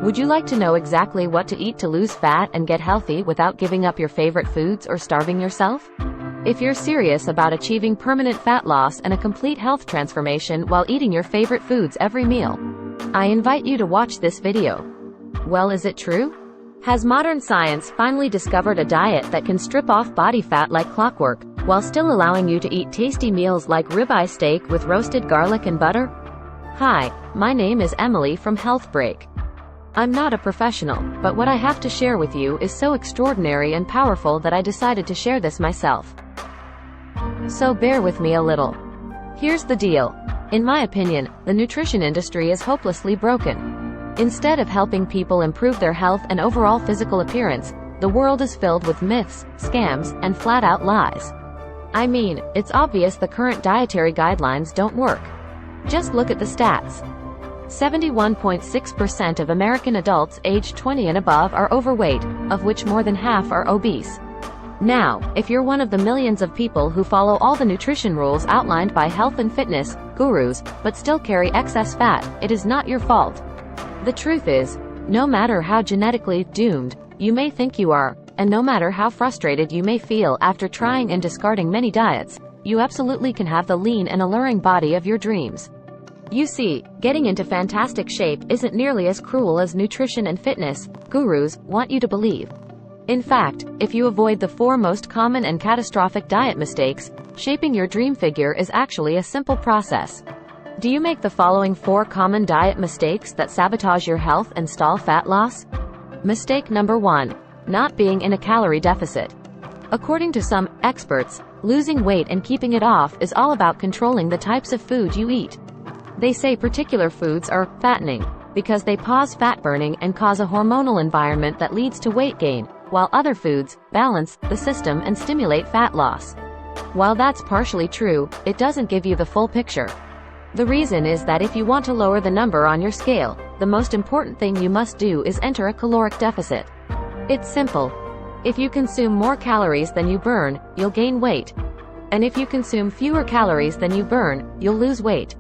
Would you like to know exactly what to eat to lose fat and get healthy without giving up your favorite foods or starving yourself? If you're serious about achieving permanent fat loss and a complete health transformation while eating your favorite foods every meal, I invite you to watch this video. Well, is it true? Has modern science finally discovered a diet that can strip off body fat like clockwork, while still allowing you to eat tasty meals like ribeye steak with roasted garlic and butter? Hi, my name is Emily from Health Break. I'm not a professional, but what I have to share with you is so extraordinary and powerful that I decided to share this myself. So bear with me a little. Here's the deal. In my opinion, the nutrition industry is hopelessly broken. Instead of helping people improve their health and overall physical appearance, the world is filled with myths, scams, and flat-out lies. I mean, it's obvious the current dietary guidelines don't work. Just look at the stats. 71.6% of American adults aged 20 and above are overweight, of which more than half are obese. Now, if you're one of the millions of people who follow all the nutrition rules outlined by health and fitness gurus, but still carry excess fat, it is not your fault. The truth is, no matter how genetically doomed you may think you are, and no matter how frustrated you may feel after trying and discarding many diets, you absolutely can have the lean and alluring body of your dreams. You see, getting into fantastic shape isn't nearly as cruel as nutrition and fitness gurus want you to believe. In fact, if you avoid the 4 most common and catastrophic diet mistakes, shaping your dream figure is actually a simple process. Do you make the following 4 common diet mistakes that sabotage your health and stall fat loss? Mistake number 1. Not being in a calorie deficit. According to some experts, losing weight and keeping it off is all about controlling the types of food you eat. They say particular foods are fattening because they pause fat burning and cause a hormonal environment that leads to weight gain, while other foods balance the system and stimulate fat loss. While that's partially true, it doesn't give you the full picture. The reason is that if you want to lower the number on your scale, the most important thing you must do is enter a caloric deficit. It's simple. If you consume more calories than you burn, you'll gain weight. And if you consume fewer calories than you burn, you'll lose weight.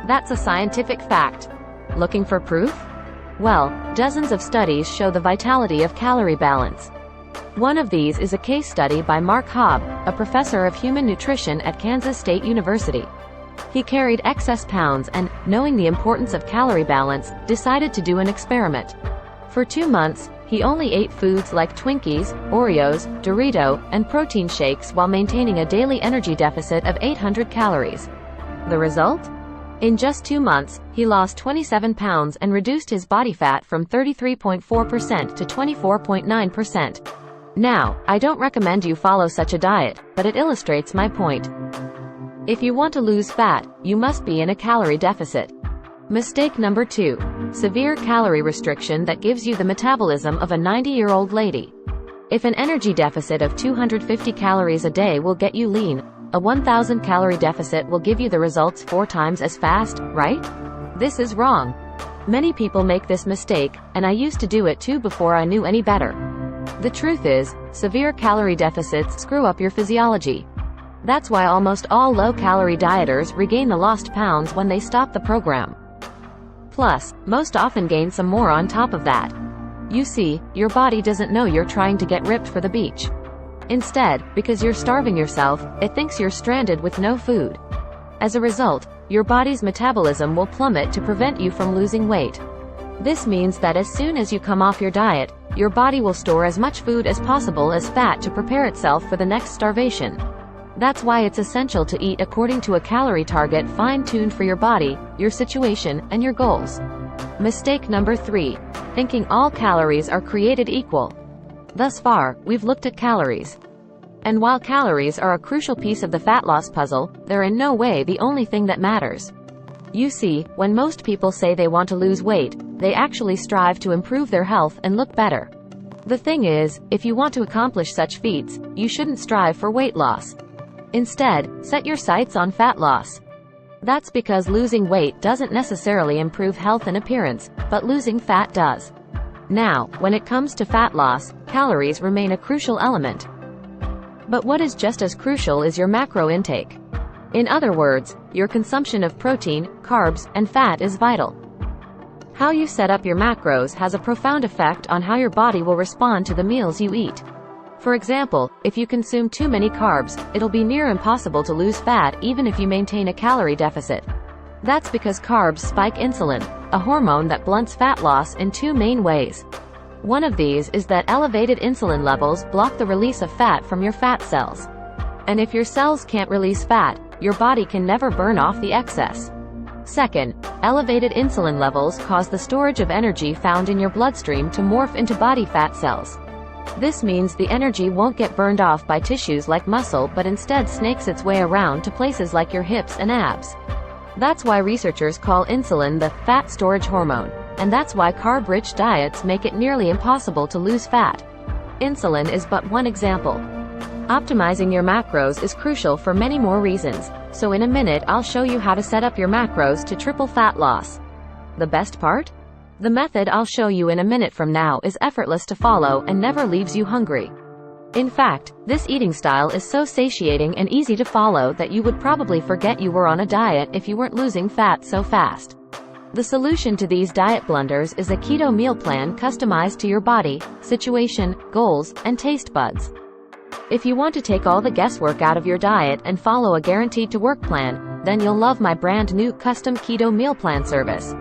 That's a scientific fact. Looking for proof? Well, dozens of studies show the vitality of calorie balance. One of these is a case study by Mark Hobb, a professor of human nutrition at Kansas State University. He carried excess pounds and, knowing the importance of calorie balance, decided to do an experiment. For 2 months, he only ate foods like Twinkies, Oreos, Dorito, and protein shakes while maintaining a daily energy deficit of 800 calories. The result? In just 2 months, he lost 27 pounds and reduced his body fat from 33.4% to 24.9%. Now, I don't recommend you follow such a diet, but it illustrates my point. If you want to lose fat, you must be in a calorie deficit. Mistake number 2. Severe calorie restriction that gives you the metabolism of a 90-year-old lady. If an energy deficit of 250 calories a day will get you lean, a 1,000 calorie deficit will give you the results 4 times as fast, right? This is wrong. Many people make this mistake, and I used to do it too before I knew any better. The truth is, severe calorie deficits screw up your physiology. That's why almost all low-calorie dieters regain the lost pounds when they stop the program. Plus, most often gain some more on top of that. You see, your body doesn't know you're trying to get ripped for the beach. Instead, because you're starving yourself, it thinks you're stranded with no food. As a result, your body's metabolism will plummet to prevent you from losing weight. This means that as soon as you come off your diet, your body will store as much food as possible as fat to prepare itself for the next starvation. That's why it's essential to eat according to a calorie target fine-tuned for your body, your situation, and your goals. Mistake number 3. Thinking all calories are created equal. Thus far, we've looked at calories. And while calories are a crucial piece of the fat loss puzzle, they're in no way the only thing that matters. You see, when most people say they want to lose weight, they actually strive to improve their health and look better. The thing is, if you want to accomplish such feats, you shouldn't strive for weight loss. Instead, set your sights on fat loss. That's because losing weight doesn't necessarily improve health and appearance, but losing fat does. Now, when it comes to fat loss, calories remain a crucial element. But what is just as crucial is your macro intake. In other words, your consumption of protein, carbs, and fat is vital. How you set up your macros has a profound effect on how your body will respond to the meals you eat. For example, if you consume too many carbs, it'll be near impossible to lose fat even if you maintain a calorie deficit. That's because carbs spike insulin, a hormone that blunts fat loss in two main ways. One of these is that elevated insulin levels block the release of fat from your fat cells. And if your cells can't release fat, your body can never burn off the excess. Second, elevated insulin levels cause the storage of energy found in your bloodstream to morph into body fat cells. This means the energy won't get burned off by tissues like muscle but instead snakes its way around to places like your hips and abs. That's why researchers call insulin the fat storage hormone, and that's why carb-rich diets make it nearly impossible to lose fat. Insulin is but one example. Optimizing your macros is crucial for many more reasons, so in a minute I'll show you how to set up your macros to triple fat loss. The best part? The method I'll show you in a minute from now is effortless to follow and never leaves you hungry. In fact, this eating style is so satiating and easy to follow that you would probably forget you were on a diet if you weren't losing fat so fast. The solution to these diet blunders is a keto meal plan customized to your body, situation, goals, and taste buds. If you want to take all the guesswork out of your diet and follow a guaranteed-to-work plan, then you'll love my brand new custom keto meal plan service.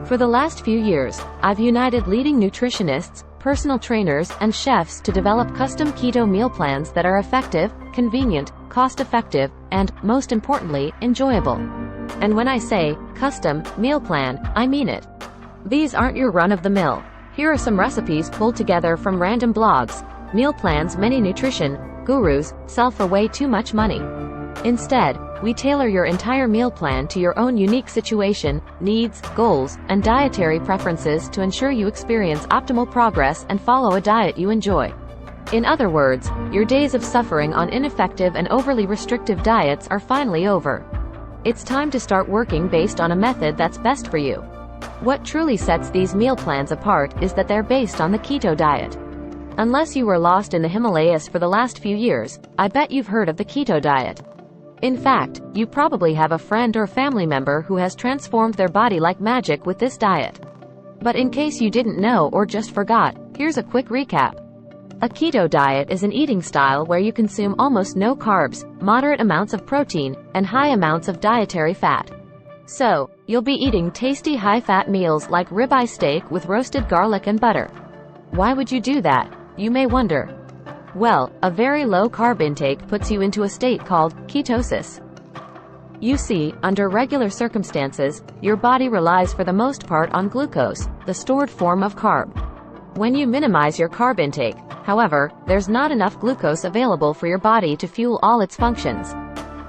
For the last few years, I've united leading nutritionists, personal trainers, and chefs to develop custom keto meal plans that are effective, convenient, cost-effective, and, most importantly, enjoyable. And when I say custom meal plan, I mean it. These aren't your run-of-the-mill. Here are some recipes pulled together from random blogs, meal plans many nutrition gurus sell for way too much money. Instead, we tailor your entire meal plan to your own unique situation, needs, goals, and dietary preferences to ensure you experience optimal progress and follow a diet you enjoy. In other words, your days of suffering on ineffective and overly restrictive diets are finally over. It's time to start working based on a method that's best for you. What truly sets these meal plans apart is that they're based on the keto diet. Unless you were lost in the Himalayas for the last few years, I bet you've heard of the keto diet. In fact, you probably have a friend or family member who has transformed their body like magic with this diet. But in case you didn't know or just forgot, here's a quick recap. A keto diet is an eating style where you consume almost no carbs, moderate amounts of protein, and high amounts of dietary fat. So, you'll be eating tasty high-fat meals like ribeye steak with roasted garlic and butter. Why would you do that, you may wonder? Well, a very low carb intake puts you into a state called ketosis. You see, under regular circumstances, your body relies for the most part on glucose, the stored form of carb. When you minimize your carb intake, however, there's not enough glucose available for your body to fuel all its functions.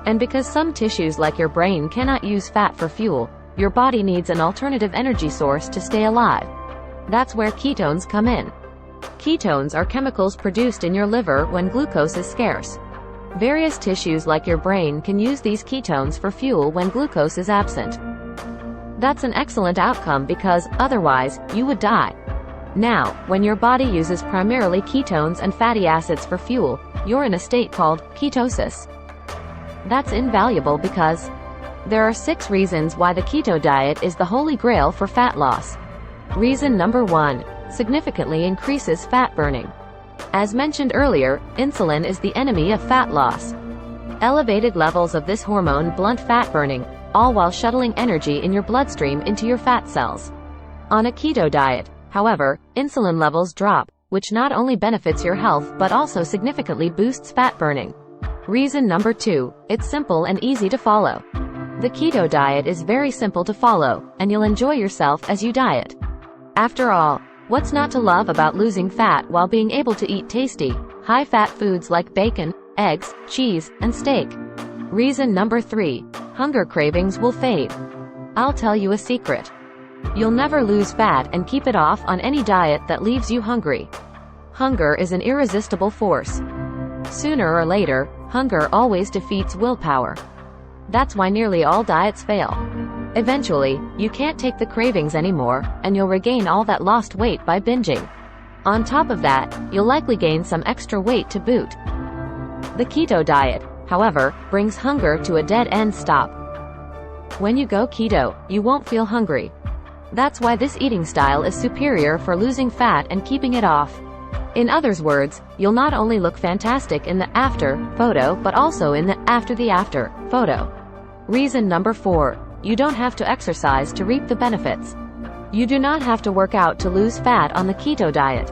And because some tissues like your brain cannot use fat for fuel, your body needs an alternative energy source to stay alive. That's where ketones come in. Ketones are chemicals produced in your liver when glucose is scarce. Various tissues like your brain can use these ketones for fuel when glucose is absent. That's an excellent outcome because, otherwise, you would die. Now, when your body uses primarily ketones and fatty acids for fuel, you're in a state called ketosis. That's invaluable because there are 6 reasons why the keto diet is the holy grail for fat loss. Reason number 1. Significantly increases fat burning. As mentioned earlier, insulin is the enemy of fat loss. Elevated levels of this hormone blunt fat burning, all while shuttling energy in your bloodstream into your fat cells. On a keto diet, however, insulin levels drop, which not only benefits your health but also significantly boosts fat burning. Reason number 2. It's simple and easy to follow. The keto diet is very simple to follow, and you'll enjoy yourself as you diet. After all, what's not to love about losing fat while being able to eat tasty, high-fat foods like bacon, eggs, cheese, and steak? Reason number 3. Hunger cravings will fade. I'll tell you a secret. You'll never lose fat and keep it off on any diet that leaves you hungry. Hunger is an irresistible force. Sooner or later, hunger always defeats willpower. That's why nearly all diets fail. Eventually, you can't take the cravings anymore, and you'll regain all that lost weight by binging. On top of that, you'll likely gain some extra weight to boot. The keto diet, however, brings hunger to a dead-end stop. When you go keto, you won't feel hungry. That's why this eating style is superior for losing fat and keeping it off. In other words, you'll not only look fantastic in the after photo, but also in the after photo. Reason number 4. You don't have to exercise to reap the benefits. You do not have to work out to lose fat on the keto diet.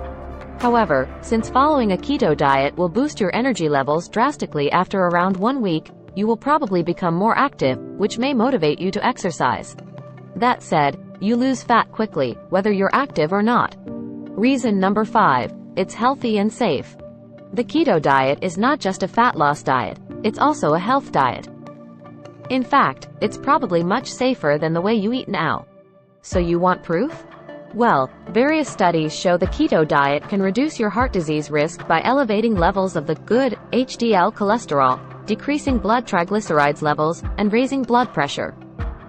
However, since following a keto diet will boost your energy levels drastically after around 1 week, you will probably become more active, which may motivate you to exercise. That said, you lose fat quickly, whether you're active or not. Reason number 5. It's healthy and safe. The keto diet is not just a fat loss diet, it's also a health diet. In fact, it's probably much safer than the way you eat now. So you want proof? Well, various studies show the keto diet can reduce your heart disease risk by elevating levels of the good HDL cholesterol, decreasing blood triglycerides levels, and raising blood pressure.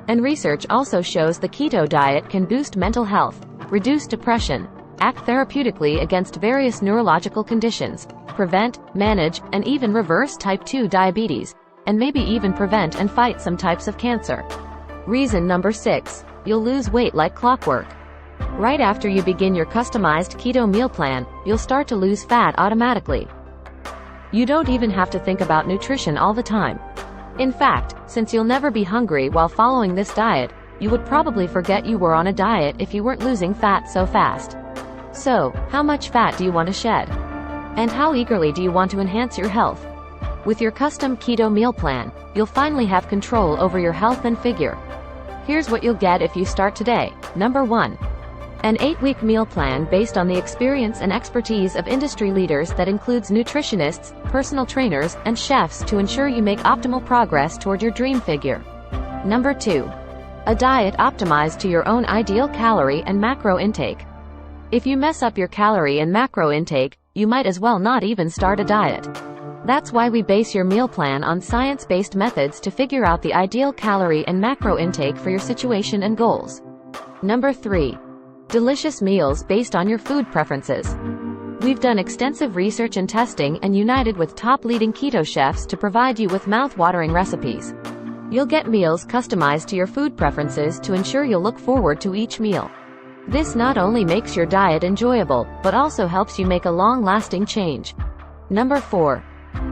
And research also shows the keto diet can boost mental health, reduce depression, act therapeutically against various neurological conditions, prevent, manage, and even reverse type 2 diabetes, and maybe even prevent and fight some types of cancer. Reason number 6. You'll lose weight like clockwork. Right after you begin your customized keto meal plan, you'll start to lose fat automatically. You don't even have to think about nutrition all the time. In fact, since you'll never be hungry while following this diet, you would probably forget you were on a diet if you weren't losing fat so fast. So, how much fat do you want to shed? And how eagerly do you want to enhance your health? With your custom keto meal plan, you'll finally have control over your health and figure. Here's what you'll get if you start today. Number 1. An 8-week meal plan based on the experience and expertise of industry leaders that includes nutritionists, personal trainers, and chefs to ensure you make optimal progress toward your dream figure. Number 2. A diet optimized to your own ideal calorie and macro intake. If you mess up your calorie and macro intake, you might as well not even start a diet. That's why we base your meal plan on science-based methods to figure out the ideal calorie and macro intake for your situation and goals. Number 3. Delicious meals based on your food preferences. We've done extensive research and testing and united with top leading keto chefs to provide you with mouth-watering recipes. You'll get meals customized to your food preferences to ensure you'll look forward to each meal. This not only makes your diet enjoyable, but also helps you make a long-lasting change. Number 4.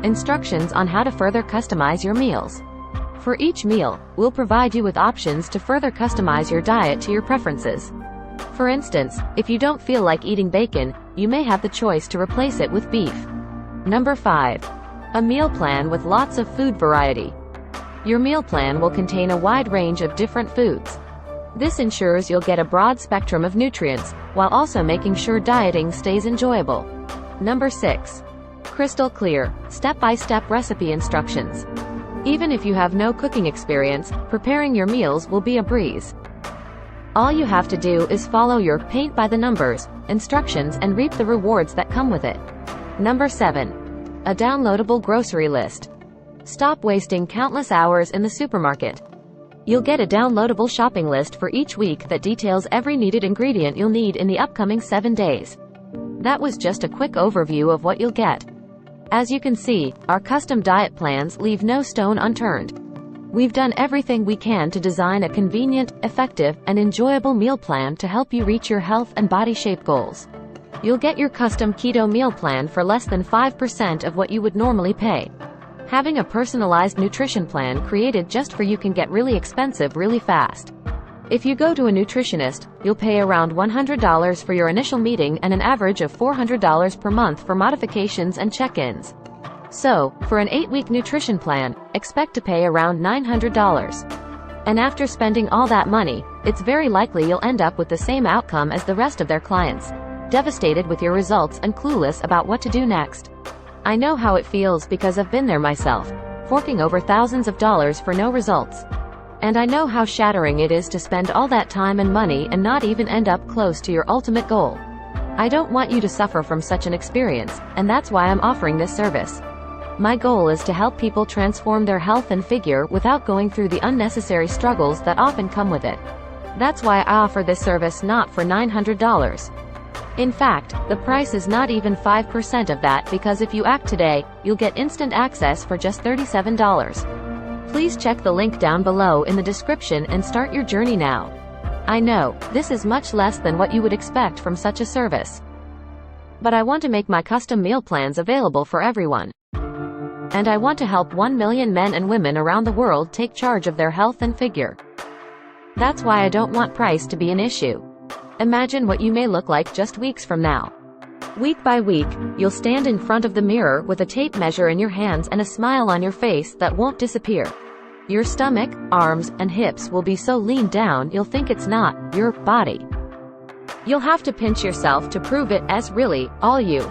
Instructions on how to further customize your meals. For each meal, we'll provide you with options to further customize your diet to your preferences. For instance, if you don't feel like eating bacon, you may have the choice to replace it with beef. Number 5. A meal plan with lots of food variety. Your meal plan will contain a wide range of different foods. This ensures you'll get a broad spectrum of nutrients, while also making sure dieting stays enjoyable. Number 6. Crystal clear, step-by-step recipe instructions. Even if you have no cooking experience, preparing your meals will be a breeze. All you have to do is follow your paint-by-the-numbers instructions and reap the rewards that come with it. Number 7. A downloadable grocery list. Stop wasting countless hours in the supermarket. You'll get a downloadable shopping list for each week that details every needed ingredient you'll need in the upcoming 7 days. That was just a quick overview of what you'll get. As you can see, our custom diet plans leave no stone unturned. We've done everything we can to design a convenient, effective, and enjoyable meal plan to help you reach your health and body shape goals. You'll get your custom keto meal plan for less than 5% of what you would normally pay. Having a personalized nutrition plan created just for you can get really expensive really fast. If you go to a nutritionist, you'll pay around $100 for your initial meeting and an average of $400 per month for modifications and check-ins. So, for an 8-week nutrition plan, expect to pay around $900. And after spending all that money, it's very likely you'll end up with the same outcome as the rest of their clients, devastated with your results and clueless about what to do next. I know how it feels because I've been there myself, forking over thousands of dollars for no results. And I know how shattering it is to spend all that time and money and not even end up close to your ultimate goal. I don't want you to suffer from such an experience, and that's why I'm offering this service. My goal is to help people transform their health and figure without going through the unnecessary struggles that often come with it. That's why I offer this service not for $900. In fact, the price is not even 5% of that because if you act today, you'll get instant access for just $37. Please check the link down below in the description and start your journey now. I know, this is much less than what you would expect from such a service. But I want to make my custom meal plans available for everyone. And I want to help 1 million men and women around the world take charge of their health and figure. That's why I don't want price to be an issue. Imagine what you may look like just weeks from now. Week by week, you'll stand in front of the mirror with a tape measure in your hands and a smile on your face that won't disappear. Your stomach, arms, and hips will be so lean down you'll think it's not your body. You'll have to pinch yourself to prove it as really all you.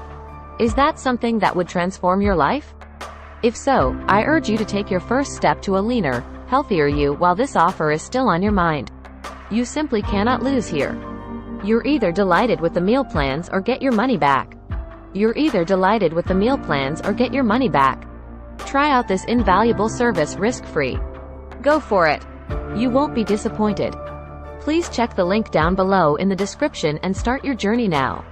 Is that something that would transform your life? If so, I urge you to take your first step to a leaner, healthier you while this offer is still on your mind. You simply cannot lose here. You're either delighted with the meal plans or get your money back. You're either delighted with the meal plans or get your money back. Try out this invaluable service risk-free. Go for it. You won't be disappointed. Please check the link down below in the description and start your journey now.